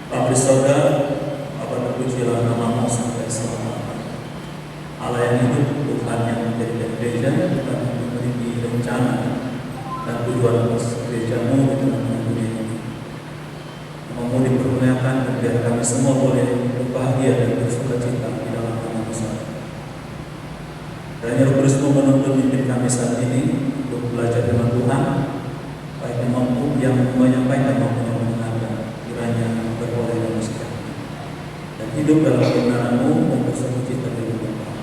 Bapa di surga, Bapa terpujilah namamu sampai selama-lamanya. Allah yang hidup, Tuhan yang menjadikan gereja, Tuhan yang memiliki rencana dan tujuan atas gerejamu di tengah-tengah dunia ini. Namamu dipermuliakan dan biar kami semua boleh berbahagia dan bersukacita di dalam nama Tuhan. Dan Roh Kudus-Mu menuntun pimpin kami saat ini untuk belajar firman Tuhan, baik yang mampu yang menyampaikan maupun yang mendengarkan, kiranya beroleh dan sejahtera dan hidup dalam kebenaran-Mu dan bersukacita di dalam Tuhan.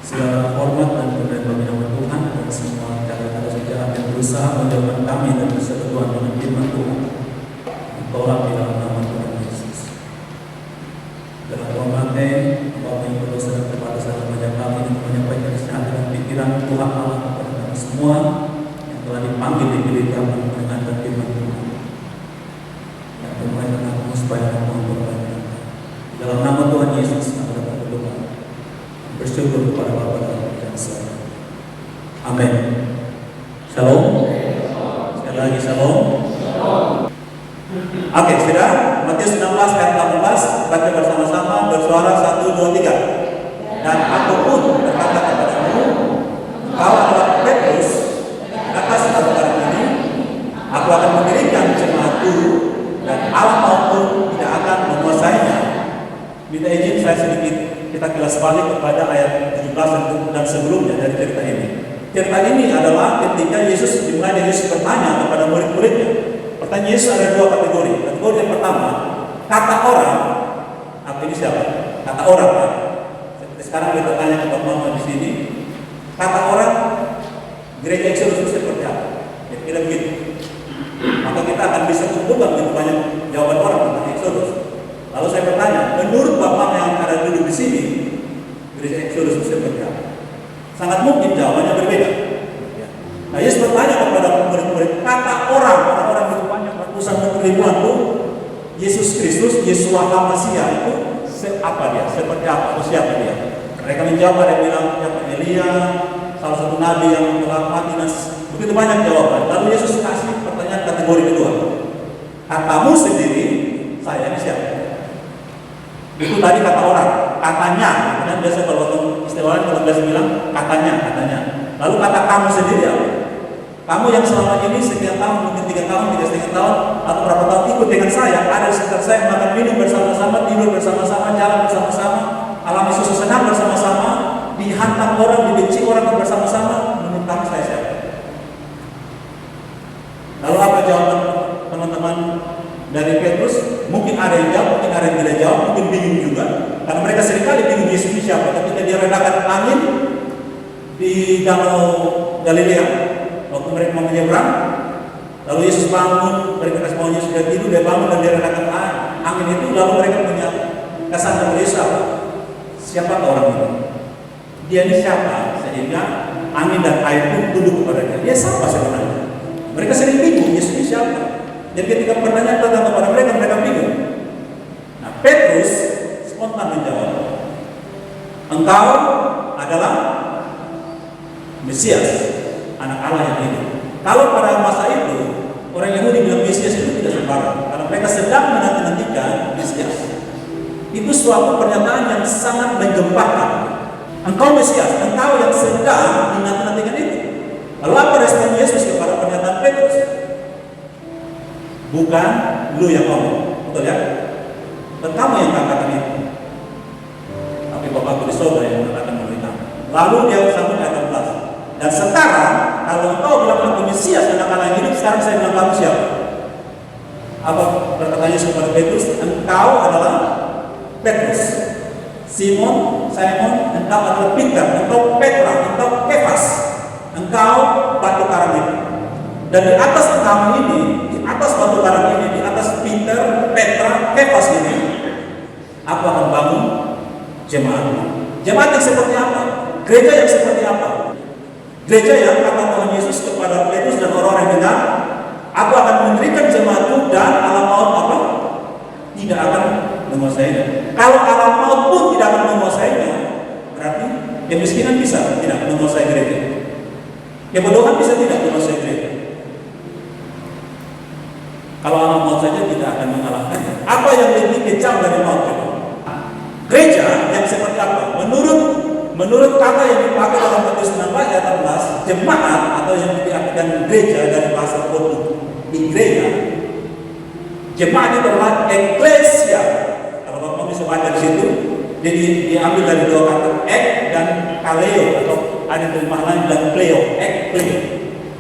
Segala hormat dan kemuliaan bagi nama Tuhan dan semua cara-cara sejarah yang berusaha menjauhkan kami dan persekutuan dengan firman Tuhan ditolak di dalam nama Tuhan Yesus. Dalam hormatnya, Bapa yang berdosa dan kepada sahabat banyak kami untuk menyampaikan kesehatan pikiran Tuhan Allah kepada kami semua yang telah dipanggil dipilih kami mendengarkan firman Tuhan. Yang kemarin mengaku supaya kami berbanyak. Di dalam nama Tuhan Yesus kami dapat berdoa. Bersyukur kepada Bapa dan Putra saya. Amin. Shalom. Sekali lagi shalom. Oke, sudah. Matius 16 ayat 18 baca bersama-sama bersuara 1, 2, 3. Dan aku pun berkata kepadamu, kau adalah Petrus, atas batu ini aku akan mendirikan jemaatku dan Allah maupun tidak akan menguasainya. Minta izin saya sedikit kita kilas balik kepada ayat 17 dan sebelumnya dari cerita ini. Cerita ini adalah ketika Yesus dimana Yesus bertanya kepada murid-muridnya. Pertanyaan Yesus ada dua kategori. Kategori yang pertama, kata orang. Apa ini siapa? Kata orang. Kan? Sekarang kita tanya ke Bapak di sini. Kata orang, gereja Exodus itu seperti apa? Ya, kira begitu. Maka kita akan bisa kumpulkan begitu banyak jawaban orang tentang Exodus. Lalu saya bertanya, menurut Bapak yang ada duduk di sini, gereja Exodus itu seperti apa? Sangat mungkin jawabannya berbeda. Nah, Yesus bertanya kepada murid-murid, kata orang-orang itu banyak ratusan ribuan tuh, Yesus Kristus, Yeshua HaMasiah itu apa dia? Seperti apa? Atau siapa dia? Mereka menjawab, ada yang bilang siapa? Elia, salah satu nabi yang telah mati dan begitu banyak jawaban. Lalu Yesus kasih pertanyaan kategori kedua. Katamu sendiri, saya ini siapa? Itu tadi kata orang, katanya. Dan biasa kalau istilahnya kalau biasa bilang katanya. Lalu kata kamu sendiri apa? Kamu yang selama ini sekian tahun, mungkin 3 tahun, 3,5 tahun, atau berapa tahun ikut dengan saya, ada di sekitar saya, makan minum bersama-sama, tidur bersama-sama, jalan bersama-sama, alami susu senang bersama-sama, dihantam orang, dibenci orang bersama-sama. Menurut kamu saya siapa? Lalu apa jawaban teman-teman dari Petrus? Mungkin ada yang jawab, mungkin ada yang tidak jawab, mungkin bingung juga. Karena mereka seringkali bingung Yesus ini siapa. Ketika dia redakan angin di Danau Galilea, waktu mereka mau menyeberang, lalu Yesus bangun, mereka kasih mau Yesus sudah tidur, dia bangun dan dia redakan angin itu, lalu mereka punya kesan sama Yesus apa? Siapa orang ini? Dia ini siapa? Sehingga angin dan air pun tunduk kepada dia. Dia siapa sebenarnya? Mereka sering bingung, Yesus ini siapa? Dan ketika pertanyaan datang kepada mereka, mereka bingung. Nah, Petrus spontan menjawab, engkau adalah Mesias, anak Allah yang hidup. Kalau pada masa itu orang Yahudi bilang Mesias itu tidak sembarang, karena mereka sedang menanti-nantikan Mesias. Itu suatu pernyataan yang sangat menggemparkan. Engkau Mesias, engkau yang sedang dinanti-nantikan itu. Lalu apa respon Yesus kepada pernyataan Petrus? Bukan lu yang ngomong, betul ya? Dan kamu yang katakan itu. Tapi Bapakku di surga yang mengatakan memberitahu. Lalu dia sambung ayat 14. Dan sekarang, kalau engkau bilang aku Mesias, anak Allah yang hidup, sekarang saya bilang kamu siapa? Apa perkataan Yesus kepada Petrus? Engkau adalah Petrus, Simon, engkau adalah Peter, engkau Petra, engkau Kefas, engkau batu karang ini. Dan di atas engkau ini, di atas batu karang ini, di atas Peter, Petra, Kefas ini, aku akan bangun jemaat. Jemaat yang seperti apa? Gereja yang seperti apa? Gereja yang kata Tuhan Yesus kepada Petrus dan orang-orang yang dengar, aku akan mendirikan jemaatku dan alam maut apa? Tidak akan menguasainya. Kalau alam maut pun tidak akan menguasainya, berarti kemiskinan bisa tidak menguasai gereja. Kebodohan bisa tidak menguasai gereja. Kalau alam maut saja tidak akan mengalahkannya. Apa yang lebih kejam dari maut itu? Gereja yang seperti apa? Menurut kata yang dipakai dalam Matius 16 ayat 14, jemaat atau yang diartikan gereja dari bahasa Inggrisnya, jemaat itu adalah eklesia. Kalau Bapak bisa baca di situ, jadi diambil dari dua kata ek dan kaleo, atau ada terjemahan lain dan kleo, ek kleo.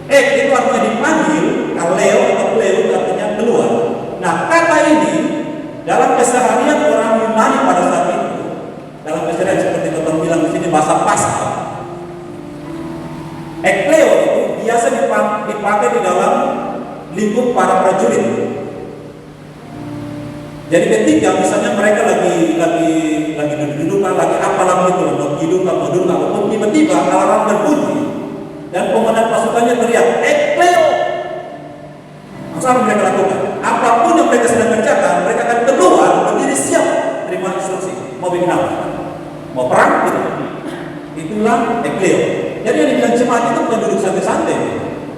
Ek itu artinya dipanggil, kaleo atau kleo artinya keluar. Nah, kata ini dalam keseharian orang Yunani pada saat itu, dalam keseharian seperti Bapak bilang di sini bahasa Pascal, ekleo itu biasa dipakai di dalam lingkup para prajurit. Jadi ketika misalnya mereka lagi duduk-dudukan, lagi apalah gitu, mau duduk apapun, tiba-tiba alarm berbunyi dan komandan pasukannya teriak, ekleo. Apa mereka lakukan? Apapun yang mereka sedang kerjakan, mereka akan keluar berdiri siap terima instruksi. Mau bikin apa? Mau perang? Gitu. Itulah ekleo. Jadi yang dibilang jemaat itu bukan duduk santai-santai,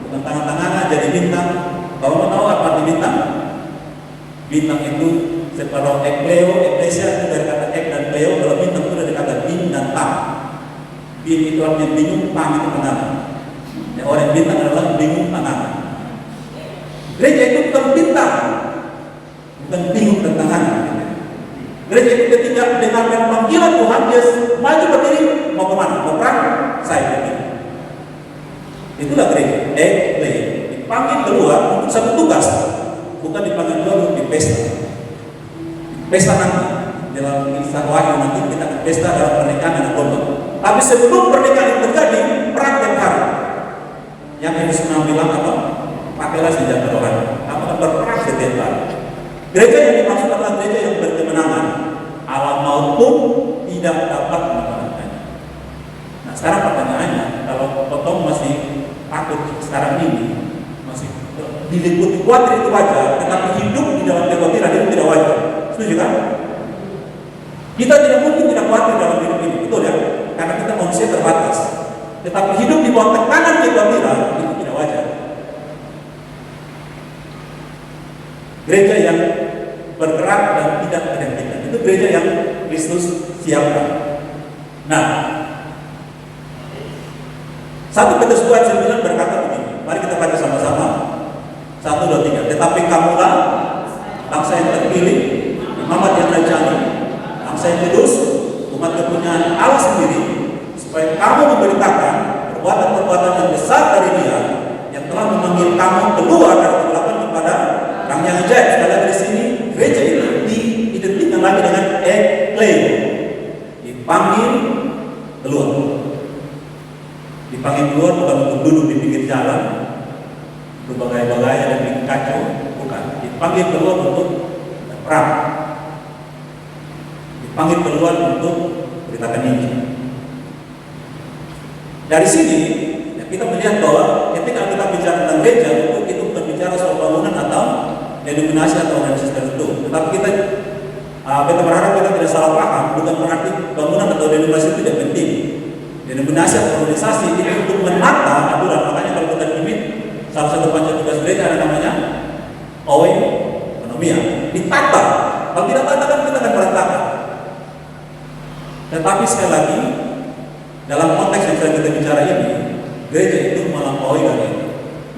bukan tangan-tanganan jadi bintang. Kalau mau tahu apa arti bintang? Bintang itu separuh ekleo, eklesia itu dari kata ek dan kleo. Kalau bintang itu dari kata bin dan tam. Bin itu artinya bingung, tam itu tenangan. Ya, orang bintang adalah bingung tenangan. Gereja itu bukan bintang, bukan bingung dan tenangan. Gereja itu ketika dengarkan panggilan Tuhan, dia maju berdiri, mau kemana? Mau perang? Saya pergi. Itulah gereja. Ekleo dipanggil keluar untuk satu tugas, bukan dipanggil keluar untuk di pesta. Pesta nanti dalam kisah Wahyu nanti kita akan pesta dalam pernikahan anak domba. Tapi sebelum pernikahan itu terjadi, perang tiap hari. Yang Yesus bilang apa? Pakailah senjata rohani. Apa berperang setiap hari. Gereja yang dimaksud adalah gereja yang berkemenangan. Alam maut pun tidak dapat mengalahkannya. Nah, sekarang pertanyaannya, kalau potong masih takut sekarang ini, masih diliputi khawatir itu wajar, tetapi hidup di dalam kekhawatiran itu tidak wajar. Setuju kan? Kita tidak mungkin tidak khawatir dalam hidup ini, betul ya? Karena kita manusia terbatas. Tetapi hidup di bawah tekanan kekhawatiran itu tidak wajar. Gereja yang bergerak dan tidak terhentikan itu gereja yang Kristus siapkan. Nah, 1 Petrus 2 ayat 9 berkata begini. Mari kita baca sama-sama. 1, 2, 3. Tetapi kamulah bangsa yang terpilih, umat yang rajani, bangsa yang kudus, umat kepunyaan Allah sendiri, supaya kamu memberitakan perbuatan-perbuatan yang besar dari Dia yang telah memanggil kamu keluar dari kegelapan kepada terang yang ajaib. Sekali lagi di sini gereja itu diidentikan lagi dengan ekleo, dipanggil keluar. Dipanggil keluar bukan untuk duduk di pinggir jalan, berbagai-bagai dan bikin kacau, bukan. Dipanggil keluar untuk perang. Dipanggil keluar untuk beritakan Injil. Dari sini ya, kita melihat bahwa ketika kita bicara tentang gereja, itu bukan bicara soal bangunan atau denominasi atau organisasi tertentu. Tetapi kita berharap kita tidak salah paham, bukan berarti bangunan atau denominasi itu tidak penting. Denominasi atau organisasi itu untuk menata aturan. Makanya kalau kita limit salah satu panjang tugas gereja ada namanya oikonomia, ditata. Kalau tidak tata kan kita akan berantakan. Tetapi sekali lagi dalam konteks yang sedang kita bicara ini, gereja itu melampaui dari itu.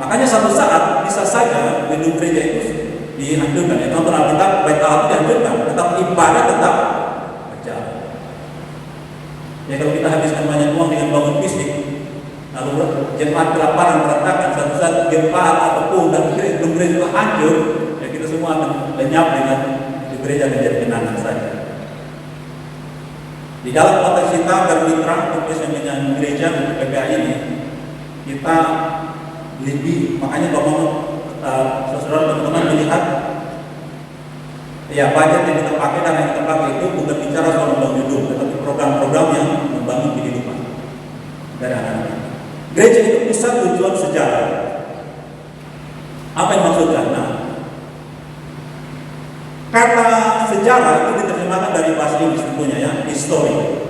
Makanya satu saat bisa saja gedung gereja itu dihancurkan. Ya, nonton Alkitab, baik Allah dihancurkan, tetapi ibadah tetap berjalan. Ya, kalau kita habiskan banyak uang dengan bangun fisik, lalu jemaat kelaparan berantakan, satu saat gempa apapun dan gedung gereja itu hancur, ya kita semua akan lenyap dengan gereja menjadi kenangan saja. Di dalam konteks kita bermitra khususnya dengan gereja untuk PPA ini, kita lebih, makanya saudara teman-teman melihat ya budget yang kita pakai dan yang kita pakai itu bukan bicara soal membangun hidup, tetapi program-program yang membangun kehidupan dari anak-anak kita. Gereja itu pusat tujuan sejarah. Apa yang maksudnya? Nah, kata sejarah itu diterjemahkan dari bahasa Inggris tentunya ya, history.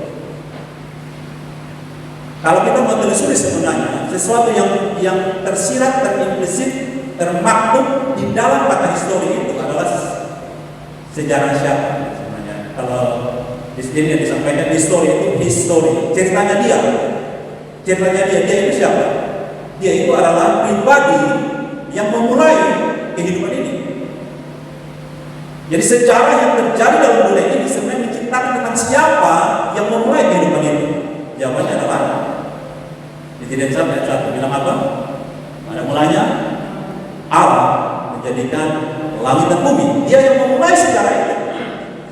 Kalau kita mau telusuri sebenarnya sesuatu yang tersirat, terimplisit, termaktub di dalam kata history itu adalah sejarah siapa sebenarnya. Kalau di sini yang disampaikan history itu history, ceritanya dia itu siapa? Dia itu adalah pribadi yang memulai kehidupan ini. Jadi sejarah yang terjadi dalam dunia ini sebenarnya menceritakan tentang siapa yang memulai kehidupan ini. Jawabannya adalah di Kejadian 1 ayat 1 bilang apa? Pada mulanya Allah menjadikan langit dan bumi. Dia yang memulai sejarah itu.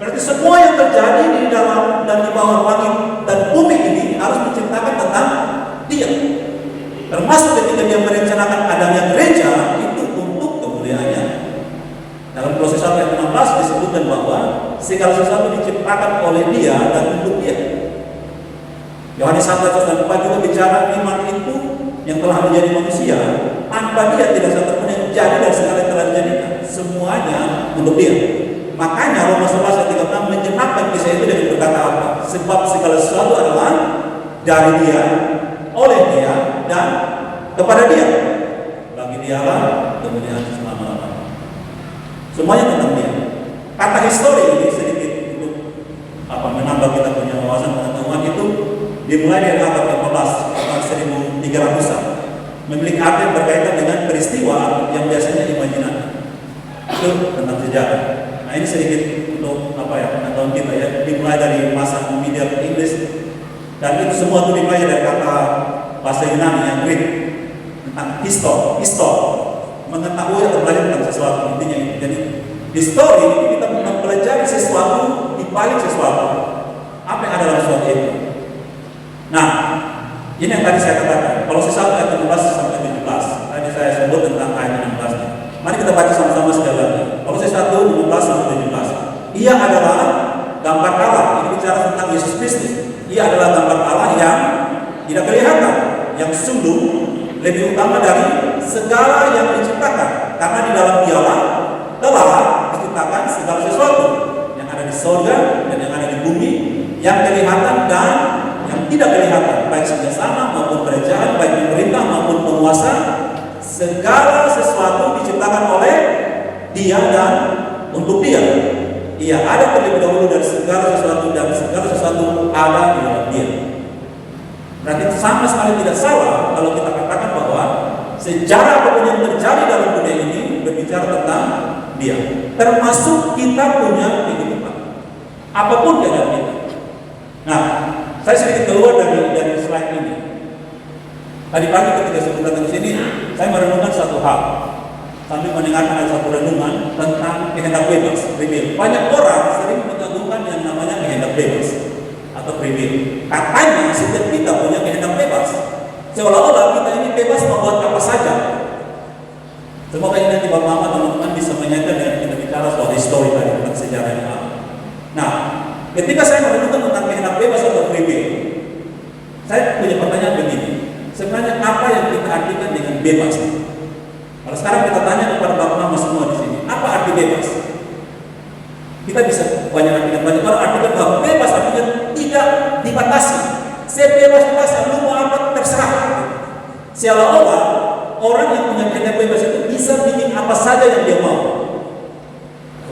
Berarti semua yang terjadi di dalam dan di bawah langit dan bumi ini harus menceritakan tentang Dia. Termasuk ketika Dia merencanakan adanya gereja itu untuk kemuliaannya. Dalam proses 1 ayat 16 disebutkan bahwa segala sesuatu diciptakan oleh Dia dan untuk Dia. Yohanes 1 ayat 4 juga bicara iman itu yang telah menjadi manusia, tanpa Dia tidak satu pun yang jadi dan segala yang telah dijadikan, semuanya untuk Dia. Makanya Roma 11 ayat 36 menjelaskan kisah itu dengan berkata apa? Sebab segala sesuatu adalah dari Dia, oleh Dia, dan kepada Dia. Bagi Dialah kemuliaan selama-lamanya. Semuanya tentang Dia. Kata histori ini sedikit untuk menambah kita punya wawasan pengetahuan itu dimulai dari abad 15, abad 1300-an. Memiliki arti yang berkaitan dengan peristiwa yang biasanya imajinasi. Itu tentang sejarah. Nah ini sedikit untuk pengetahuan kita ya. Dimulai dari masa Middle English dan itu semua itu dimulai dari kata bahasa Yunani yang Greek tentang histor, mengetahui atau belajar tentang sesuatu intinya itu. Jadi histori itu kita mempelajari sesuatu di balik sesuatu. Apa yang ada dalam sesuatu itu. Nah, ini yang tadi saya katakan. Kolose 1 ayat 16 sampai 17. Tadi saya sebut tentang ayat 16. Mari kita baca sama-sama sekali lagi. Kolose 1 16 sampai 17. Ia adalah gambar Allah. Ini bicara tentang Yesus Kristus. Ia adalah gambar Allah yang tidak kelihatan, yang sungguh lebih utama dari segala yang diciptakan. Karena di dalam Dialah telah diciptakan segala sesuatu yang ada di surga dan yang ada di bumi, yang kelihatan dan yang tidak kelihatan, baik singgahsana maupun kerajaan, baik pemerintah maupun penguasa, segala sesuatu diciptakan oleh Dia dan untuk Dia. Ia ada terlebih dahulu dari segala sesuatu dan segala sesuatu ada di dalam Dia. Berarti sama sekali tidak salah kalau kita katakan bahwa sejarah apapun yang terjadi dalam dunia ini berbicara tentang Dia, termasuk kita punya kehidupan, apapun keadaan kita. Nah, saya sedikit keluar dari slide ini. Tadi pagi ketika saya datang ke sini, saya merenungkan satu hal sambil mendengarkan satu renungan tentang kehendak bebas, free will. Banyak orang sering mengagungkan yang namanya kehendak bebas atau free will. Katanya setiap kita punya kehendak bebas, seolah-olah kita ini bebas membuat apa saja. Semoga ini nanti Bapak Mama teman-teman bisa menyatakan dengan kita bicara soal histori tadi tentang sejarah yang ada. Nah, ketika saya merenungkan tentang kehendak bebas atau free will, saya punya pertanyaan begini. Sebenarnya apa yang kita artikan dengan bebas? Kalau sekarang kita tanya kepada Bapak Mama semua di sini, apa arti bebas? Kita bisa banyak orang artikan bahwa bebas artinya tidak dibatasi. Sebebas-bebasnya, lu mau apa terserah. Seolah-olah orang yang punya kehendak bebas itu bisa bikin apa saja yang dia mau.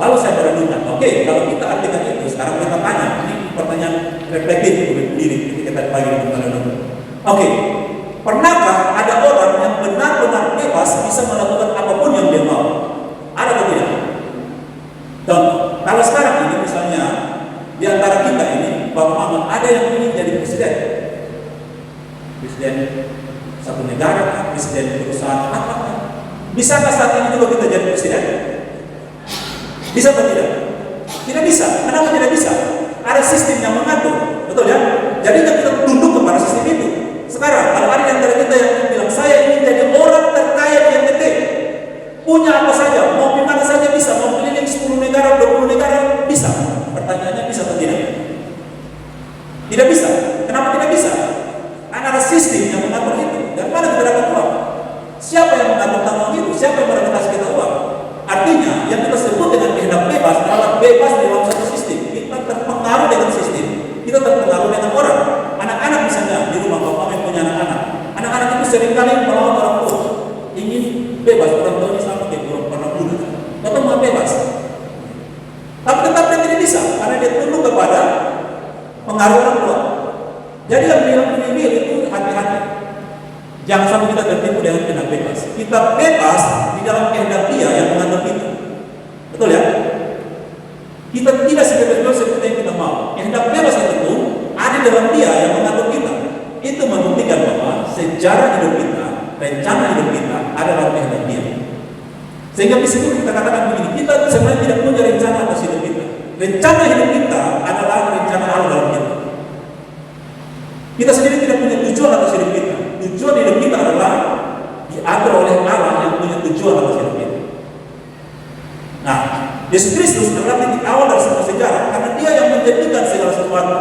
Lalu saya merenungkan, oke, kalau kita artikan itu, sekarang kita tanya, ini pertanyaan reflektif untuk diri ketika kita pagi kita renung. Oke, pernahkah ada orang yang benar-benar bebas bisa melakukan apapun yang dia mau? Ada atau tidak? Contoh, kalau sekarang ini misalnya di antara kita ini, Bapak Mama, ada yang ingin jadi presiden satu negara, presiden perusahaan apa? Bisakah saat ini juga kita jadi presiden? Bisa atau tidak? Tidak bisa. Kenapa tidak bisa? Ada sistem yang mengatur, betul ya? Jadi kita tunduk kepada sistem itu. Sekarang kalau ada yang dari kita yang bilang saya ingin jadi orang terkaya di NTT, punya apa saja, mau di mana saja bisa, mau keliling 10 negara, 20 negara bisa. Pertanyaannya bisa atau tidak? Tidak bisa. Kenapa tidak bisa? Karena ada sistem yang mengatur itu. Dan mana kita dapat uang? Siapa yang mengatur uang itu? Siapa yang merekrutasi kita uang? Artinya yang kita sebut dengan kehendak bebas adalah bebas di dalam satu sistem. Kita terpengaruh dengan sistem. Kita terpengaruh dengan orang. Anak-anak misalnya di rumah Bapak yang punya anak-anak. Anak-anak itu seringkali melawan orang tua. Ingin bebas, orang tuanya sama kayak orang pernah bunuh. Bapak mau bebas. Tapi dia tunduk kepada pengaruh orang tua. Jadi yang bilang free will itu hati-hati. Jangan sampai kita tertipu dengan kehendak bebas. Kita bebas di dalam kehendak Dia yang mengatur kita. Betul ya? Kita tidak sebebas-bebas seperti yang kita mau. Kehendak bebas itu pun ada dalam Dia yang mengatur kita. Itu membuktikan bahwa sejarah hidup kita, rencana hidup kita adalah kehendak Dia. Sehingga di situ kita katakan begini, kita sebenarnya tidak punya rencana atas hidup kita. Rencana hidup kita adalah rencana Allah dalam kita. Kita sendiri tidak punya tujuan atas hidup kita. Tujuan hidup kita adalah diatur oleh Allah yang punya tujuan atas hidup kita. Nah, Yesus Kristus adalah titik awal dari semua sejarah karena Dia yang menjadikan segala sesuatu.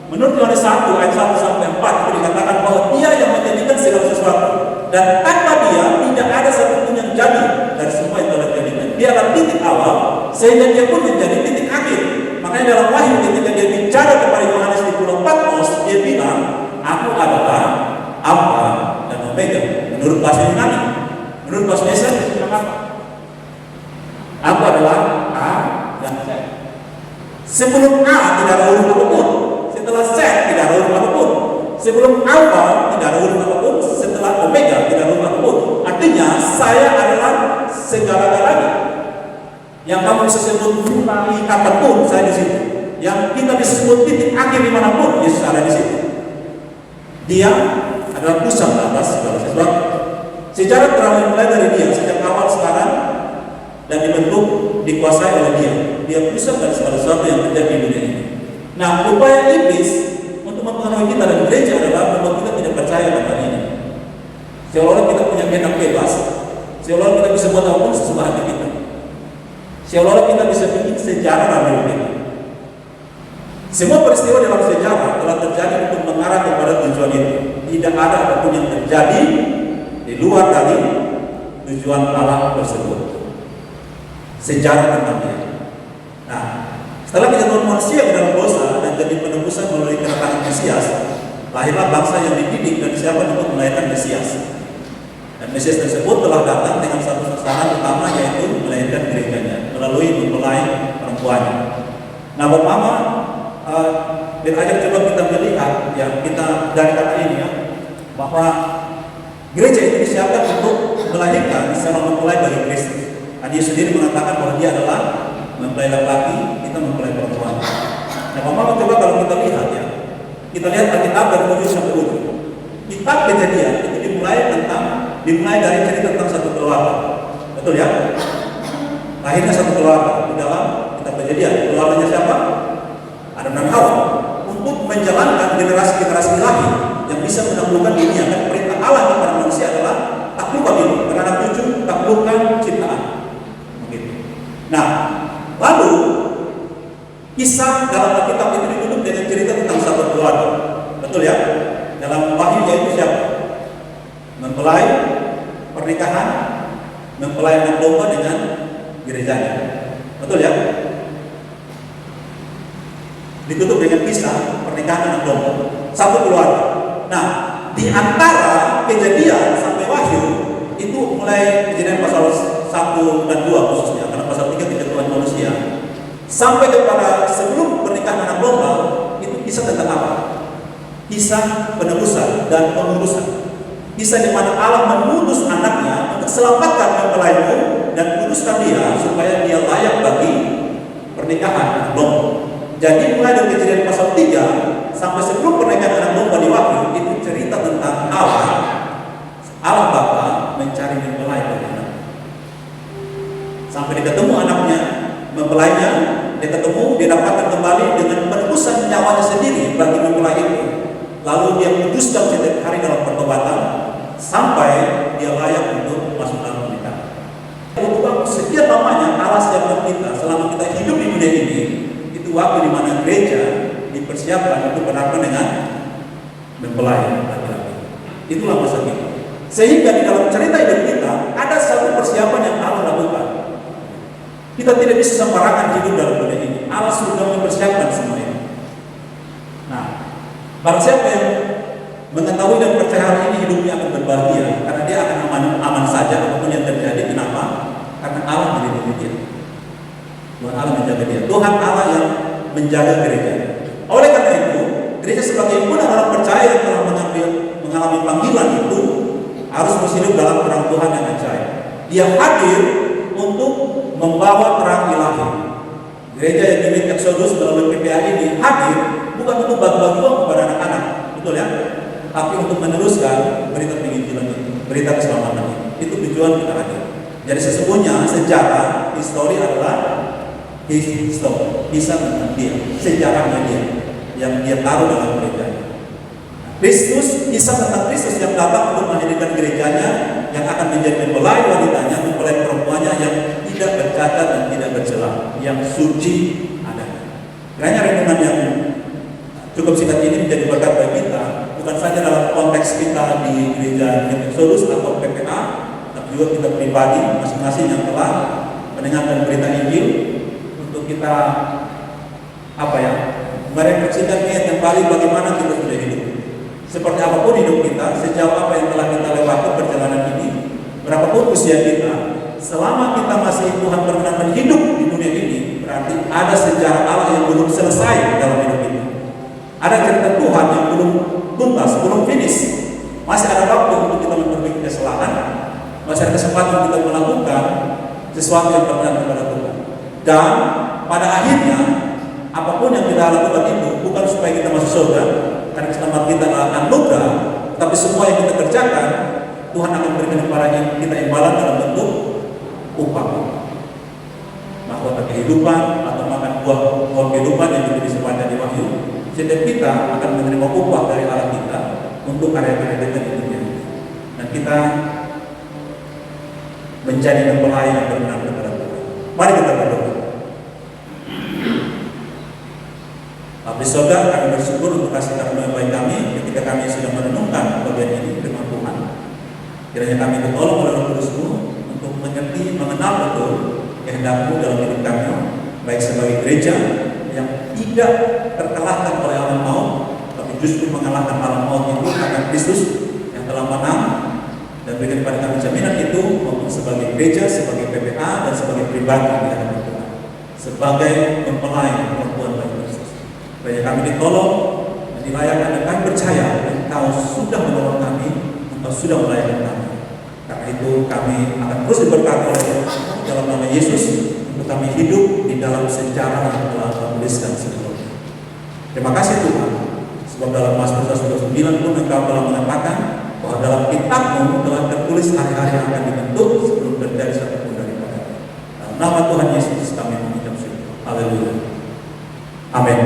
Menurut Yohanes 1 ayat 1 sampai 4 itu dikatakan bahwa Dia yang menjadikan segala sesuatu dan tanpa Dia tidak ada satupun yang jadi dari semua yang telah dijadikan. Dia adalah titik awal sehingga Dia pun menjadi titik akhir. Makanya dalam Wahyu ketika Dia bicara kepada Yohanes di Pulau Patmos, Dia bilang, "Aku adalah Alfa dan Omega." Menurut bahasa Yunani, menurut bahasa Indonesia Dia bilang apa? Aku adalah A dan Z. Sebelum A tidak ada huruf apapun, setelah Z tidak ada huruf apapun, sebelum Alfa tidak ada huruf apapun, setelah Omega tidak ada huruf apapun. Artinya saya adalah segala-galanya. Yang kamu bisa sebut mulai kapanpun saya di situ. Yang kita bisa sebut titik akhir dimanapun Yesus ada di situ. Dia adalah pusat atas segala sesuatu. Sejarah telah dimulai dari Dia sejak awal sekarang dan dibentuk dikuasai oleh Dia. Dia pusat dari segala sesuatu yang terjadi di dunia ini. Nah, upaya iblis untuk mempengaruhi kita dan gereja adalah membuat kita tidak percaya pada ini. Seolah-olah kita punya kehendak bebas, seolah-olah kita bisa buat apapun sesuka hati kita. Seolah-olah kita bisa bikin sejarah dalam hidup kita. Semua peristiwa dalam sejarah telah terjadi untuk mengarah kepada tujuan itu. Tidak ada apapun yang terjadi di luar dari tujuan Allah tersebut. Sejarah tentang Dia. Nah, setelah kita manusia ke dalam dosa dan jadi penebusan melalui kedatangan Mesias, lahirlah bangsa yang dididik dan disiapkan untuk melahirkan Mesias. Dan Mesias tersebut telah datang dengan satu sasaran utama, yaitu melahirkan gerejanya melalui mempelai perempuannya. Nah, Bapak-Mama, ajak coba kita melihat ya, kita dari kata ini ya, bahwa gereja itu disiapkan untuk melahirkan seorang mempelai bagi Kristus. Dia sendiri mengatakan bahwa Dia adalah mempelai laki-laki, kita mempelai perempuan. Nah, Bapak coba kalau kita lihat ya, kita lihat Alkitab dari ujung sampai ujung. Kitab Kejadian itu dimulai dari cerita tentang satu keluarga, betul ya? Lahirnya satu keluarga di dalam Kitab Kejadian. Keluarganya siapa? Adam dan Hawa. Untuk menjalankan generasi-generasi ilahi yang bisa menaklukkan dunia. Dan perintah Allah kepada manusia adalah taklukkan ini, beranak cucu, taklukkan ciptaan. Nah, lalu kisah dalam Alkitab itu ditutup dengan cerita tentang satu keluarga, betul ya? Dalam Wahyu yaitu siapa? Mempelai pernikahan, mempelai anak domba dengan gerejanya, betul ya? Ditutup dengan kisah pernikahan anak domba, satu keluarga. Nah, di antara Kejadian sampai Wahyu itu mulai Kejadian pasal 1 dan 2 khususnya, karena pasal 3 tidak Tuhan manusia, sampai kepada sebelum pernikahan anak domba itu kisah tentang apa? Kisah penebusan dan pengurusan. Kisah di mana Allah mengutus anaknya untuk selamatkan mempelaimu dan kuduskan dia supaya dia layak bagi pernikahan anak domba. Jadi mulai dari Kejadian pasal 3 sampai sebelum pernikahan anak domba di Wahyu itu cerita tentang Allah Bapa mencari mempelai bagi anak. Sampai dia ketemu anaknya, mempelainya, dia ketemu, dia dapatkan kembali dengan penebusan nyawanya sendiri bagi mempelai itu. Lalu dia kuduskan setiap hari dalam pertobatan sampai dia layak untuk masuk dalam pernikahan. Untuk sekian lamanya Allah siapkan kita selama kita hidup di dunia ini, itu waktu di mana gereja dipersiapkan untuk berhadapan dengan mempelai laki-laki. Itulah masa kita. Sehingga di dalam cerita hidup kita ada satu persiapan yang Allah lakukan. Kita tidak bisa sembarangan hidup dalam dunia ini. Allah sudah mempersiapkan semua ini. Nah, barang siapa yang mengetahui dan percaya hari ini hidupnya akan berbahagia, karena dia akan aman saja apapun yang terjadi. Kenapa? Karena Allah melindungi dia. Tuhan Allah menjaga dia. Tuhan Allah yang menjaga gereja. Oleh karena itu, gereja sebagai ibu dan orang percaya yang telah mengalami panggilan itu harus berhidup dalam terang Tuhan yang ajaib. Dia hadir untuk membawa terang ilahi. Gereja yang dimiliki Exodus melalui PPA ini hadir bukan untuk bagi-bagi uang kepada anak-anak, betul ya? Tapi untuk meneruskan berita penginjilan itu, berita keselamatan itu. Itu tujuan kita hadir. Jadi sesungguhnya sejarah, histori adalah his story, kisah tentang dia, sejarahnya dia, yang dia taruh dalam gereja. Kristus, kisah tentang Kristus yang datang untuk menghadirkan gerejanya, yang akan menjadi mempelai wanitanya, mempelai perempuannya yang tidak bercacat dan tidak bercela, yang suci adanya. Kiranya renungan yang cukup singkat ini menjadi berkat bagi kita, bukan saja dalam konteks kita di gereja Exodus atau PPA, tapi juga kita pribadi masing-masing yang telah mendengarkan berita Injil, untuk kita merefleksikan niat yang paling bagaimana kita sudah hidup. Seperti apapun hidup kita, sejauh apa yang telah kita lewati perjalanan ini, berapapun usia kita, selama kita masih Tuhan berkenan hidup di dunia ini, berarti ada sejarah Allah yang belum selesai dalam hidup ini. Ada cerita Tuhan yang belum tuntas, belum finish. Masih ada waktu untuk kita memperbaiki kesalahan, masih ada kesempatan untuk kita melakukan sesuatu yang berkenan kepada Tuhan. Dan pada akhirnya, apapun yang kita lakukan itu bukan supaya kita masuk surga, karena keselamatan kita adalah anugerah, tapi semua yang kita kerjakan Tuhan akan berikan kepada kita imbalan dalam bentuk upah, mahkota kehidupan atau makan buah kehidupan yang kita disebutkan di Wahyu. Setiap kita akan menerima upah dari Allah kita untuk karya-karya kita di dunia ini, dan kita menjadi mempelai yang berkenan kepada Tuhan. Mari kita berdoa. Bapa Surga, kami bersyukur untuk kasih karunia bagi kami ketika kami sudah merenungkan bagian ini firman Tuhan. Kiranya kami ditolong oleh Roh Kudus-Mu untuk mengerti, mengenal betul kehendak-Mu dalam hidup kami, baik sebagai gereja yang tidak terkalahkan oleh alam maut, tapi justru mengalahkan alam maut itu karena Kristus yang telah menang, dan berikan kepada kami jaminan itu, maupun sebagai gereja, sebagai PPA, dan sebagai pribadi di hadapan Tuhan, sebagai mempelai perempuan bagi Kristus. Supaya kami ditolong dan dilayakkan, dan kami percaya Engkau sudah menolong kami, Engkau sudah melayani kami. Karena itu kami akan terus diberkati oleh dalam nama Yesus, untuk kami hidup di dalam sejarah yang telah dituliskan sebelumnya. Terima kasih Tuhan, sebab dalam Mazmur 109 pun Engkau telah mengatakan bahwa dalam kitab-Mu telah tertulis hari-hari yang akan dibentuk sebelum terjadi satupun daripada. Dalam nama Tuhan Yesus kami mengucap syukur. Haleluya. Amin.